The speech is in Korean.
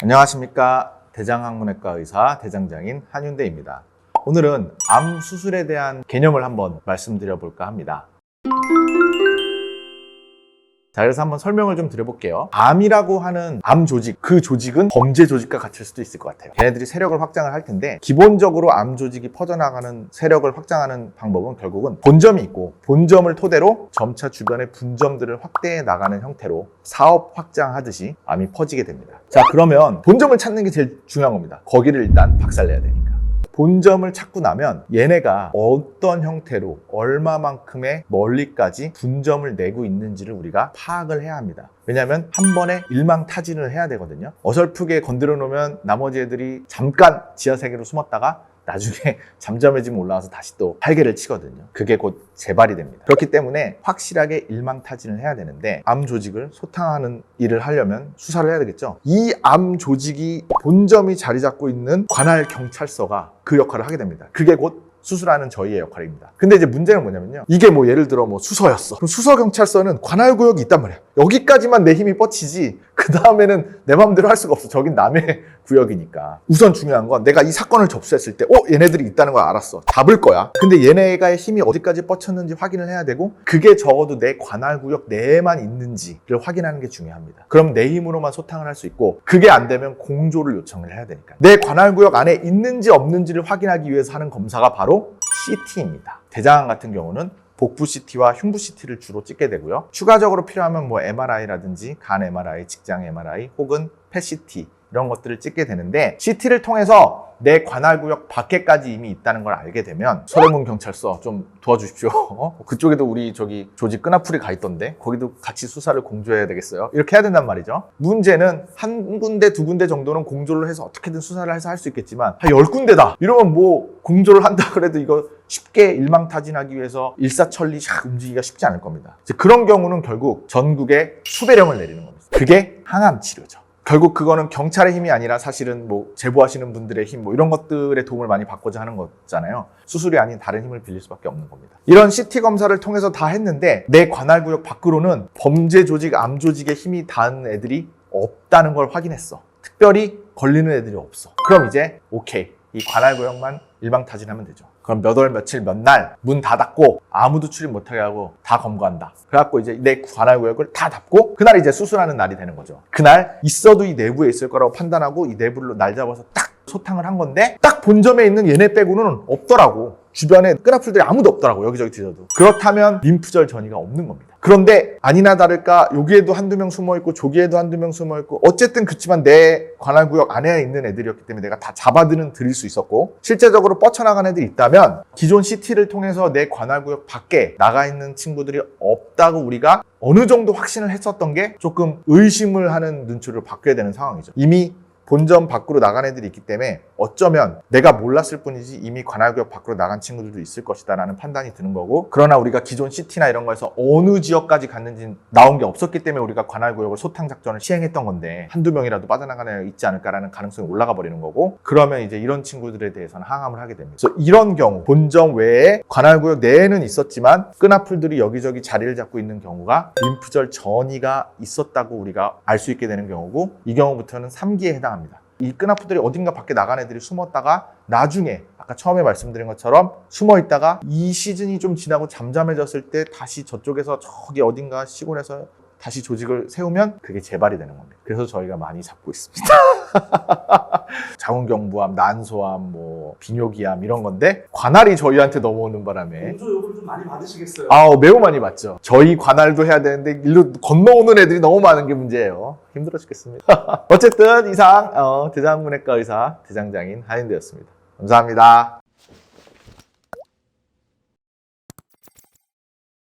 안녕하십니까. 대장학문외과 의사 대장장인 한윤대입니다. 오늘은 암 수술에 대한 개념을 한번 말씀드려 볼까 합니다. 자, 그래서 한번 설명을 좀 드려볼게요. 암이라고 하는 암 조직, 그 조직은 범죄 조직과 같을 수도 있을 것 같아요. 걔네들이 세력을 확장을 할 텐데, 기본적으로 암 조직이 퍼져나가는 세력을 확장하는 방법은 결국은 본점이 있고, 본점을 토대로 점차 주변의 분점들을 확대해 나가는 형태로 사업 확장하듯이 암이 퍼지게 됩니다. 자, 그러면 본점을 찾는 게 제일 중요한 겁니다. 거기를 일단 박살내야 되니까. 본점을 찾고 나면 얘네가 어떤 형태로 얼마만큼의 멀리까지 분점을 내고 있는지를 우리가 파악을 해야 합니다. 왜냐하면 한 번에 일망타진을 해야 되거든요. 어설프게 건드려 놓으면 나머지 애들이 잠깐 지하세계로 숨었다가 나중에 잠잠해지면 올라와서 다시 또 활개를 치거든요. 그게 곧 재발이 됩니다. 그렇기 때문에 확실하게 일망타진을 해야 되는데, 암 조직을 소탕하는 일을 하려면 수사를 해야 되겠죠. 이 암 조직이 본점이 자리 잡고 있는 관할 경찰서가 그 역할을 하게 됩니다. 그게 곧 수술하는 저희의 역할입니다. 근데 이제 문제는 뭐냐면요, 이게 뭐 예를 들어 뭐 수서였어. 그럼 수서경찰서는 관할구역이 있단 말이야. 여기까지만 내 힘이 뻗치지 그 다음에는 내 마음대로 할 수가 없어. 저긴 남의 구역이니까. 우선 중요한 건 내가 이 사건을 접수했을 때 얘네들이 있다는 걸 알았어. 잡을 거야. 근데 얘네가의 힘이 어디까지 뻗쳤는지 확인을 해야 되고, 그게 적어도 내 관할구역 내에만 있는지를 확인하는 게 중요합니다. 그럼 내 힘으로만 소탕을 할 수 있고, 그게 안 되면 공조를 요청을 해야 되니까. 내 관할구역 안에 있는지 없는지를 확인하기 위해서 하는 검사가 바로 CT입니다. 대장암 같은 경우는 복부 CT와 흉부 CT를 주로 찍게 되고요. 추가적으로 필요하면 뭐 MRI라든지 간 MRI, 직장 MRI 혹은 펫 CT 이런 것들을 찍게 되는데, CT를 통해서 내 관할구역 밖에까지 이미 있다는 걸 알게 되면 서대문 경찰서 좀 도와주십시오. 그쪽에도 우리 저기 조직 끈앞풀이 가 있던데 거기도 같이 수사를 공조해야 되겠어요. 이렇게 해야 된단 말이죠. 문제는 한 군데 두 군데 정도는 공조를 해서 어떻게든 수사를 해서 할 수 있겠지만, 한 10군데다 이러면 뭐 공조를 한다 그래도 이거 쉽게 일망타진하기 위해서 일사천리 샥 움직이기가 쉽지 않을 겁니다. 그런 경우는 결국 전국에 수배령을 내리는 겁니다. 그게 항암 치료죠. 결국 그거는 경찰의 힘이 아니라 사실은 뭐 제보하시는 분들의 힘, 뭐 이런 것들의 도움을 많이 받고자 하는 거잖아요. 수술이 아닌 다른 힘을 빌릴 수밖에 없는 겁니다. 이런 CT 검사를 통해서 다 했는데 내 관할구역 밖으로는 범죄 조직, 암 조직의 힘이 닿은 애들이 없다는 걸 확인했어. 특별히 걸리는 애들이 없어. 그럼 이제 오케이, 이 관할구역만 일망타진하면 되죠. 그럼 몇 월, 며칠, 몇 날 문 다 닫고 아무도 출입 못하게 하고 다 검거한다. 그래갖고 이제 내 관할구역을 다 닫고 그날 이제 수술하는 날이 되는 거죠. 그날 있어도 이 내부에 있을 거라고 판단하고 이 내부로 날 잡아서 딱 소탕을 한 건데, 딱 본점에 있는 얘네 빼고는 없더라고. 주변에 끈앞풀들이 아무도 없더라고. 여기저기 뒤져도. 그렇다면 림프절 전이가 없는 겁니다. 그런데 아니나 다를까 여기에도 한두 명 숨어있고 저기에도 한두 명 숨어있고, 어쨌든 그렇지만 내 관할구역 안에 있는 애들이었기 때문에 내가 다 잡아드는 드릴 수 있었고, 실제적으로 뻗쳐나간 애들이 있다면 기존 CT를 통해서 내 관할구역 밖에 나가 있는 친구들이 없다고 우리가 어느 정도 확신을 했었던 게 조금 의심을 하는 눈초리를 바뀌어야 되는 상황이죠. 이미 본점 밖으로 나간 애들이 있기 때문에 어쩌면 내가 몰랐을 뿐이지 이미 관할구역 밖으로 나간 친구들도 있을 것이다 라는 판단이 드는 거고, 그러나 우리가 기존 CT나 이런 거에서 어느 지역까지 갔는지 나온 게 없었기 때문에 우리가 관할구역을 소탕 작전을 시행했던 건데, 한두 명이라도 빠져나간 애가 있지 않을까라는 가능성이 올라가 버리는 거고, 그러면 이제 이런 친구들에 대해서는 항암을 하게 됩니다. 그래서 이런 경우 본점 외에 관할구역 내에는 있었지만 끈앞풀들이 여기저기 자리를 잡고 있는 경우가 림프절 전이가 있었다고 우리가 알 수 있게 되는 경우고, 이 경우부터는 3기에 해당합니다. 이 끈앞풀들이 어딘가 밖에 나간 애들이 숨었다가 나중에 아까 처음에 말씀드린 것처럼 숨어 있다가 이 시즌이 좀 지나고 잠잠해졌을 때 다시 저쪽에서 저기 어딘가 시골에서 다시 조직을 세우면 그게 재발이 되는 겁니다. 그래서 저희가 많이 잡고 있습니다. 자궁경부암, 난소암, 뭐 비뇨기암 이런 건데, 관할이 저희한테 넘어오는 바람에 공조 요구를 좀 많이 받으시겠어요? 매우 많이 받죠. 저희 관할도 해야 되는데 일로 건너오는 애들이 너무 많은 게 문제예요. 힘들어 죽겠습니다. 어쨌든 이상 대장문외과 의사 대장장인 한인대였습니다. 감사합니다.